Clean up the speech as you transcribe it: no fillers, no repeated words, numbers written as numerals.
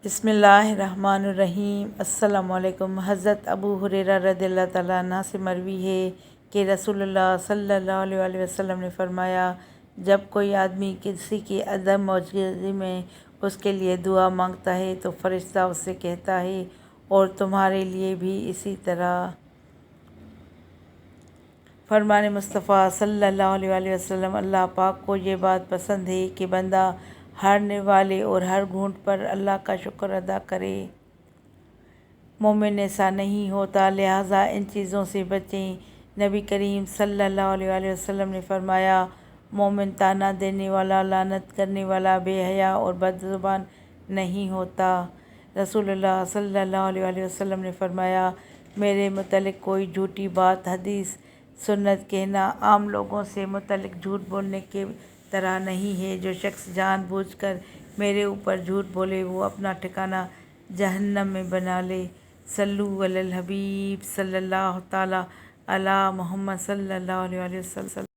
بسم اللہ الرحمن الرحیم۔ السلام علیکم۔ حضرت ابو ہریرہ رضی اللہ تعالیٰ عنہ سے مروی ہے کہ رسول اللہ صلی اللہ علیہ وسلم نے فرمایا، جب کوئی آدمی کسی کی عدم موجودگی میں اس کے لیے دعا مانگتا ہے تو فرشتہ اس سے کہتا ہے، اور تمہارے لیے بھی اسی طرح۔ فرمان مصطفیٰ صلی اللہ علیہ وسلم، اللہ پاک کو یہ بات پسند ہے کہ بندہ ہر نوالے اور ہر گھونٹ پر اللہ کا شکر ادا کرے۔ مومن ایسا نہیں ہوتا، لہٰذا ان چیزوں سے بچیں۔ نبی کریم صلی اللہ علیہ وسلم نے فرمایا، مومن طعنہ دینے والا، لعنت کرنے والا، بے حیا اور بد زبان نہیں ہوتا۔ رسول اللہ صلی اللہ علیہ وسلم نے فرمایا، میرے متعلق کوئی جھوٹی بات، حدیث، سنت کہنا عام لوگوں سے متعلق جھوٹ بولنے کی طرح نہیں ہے۔ جو شخص جان بوجھ کر میرے اوپر جھوٹ بولے وہ اپنا ٹھکانہ جہنم میں بنا لے۔ صلو علی الحبیب صلی اللہ تعالیٰ علی محمد صلی اللہ علیہ وسلم۔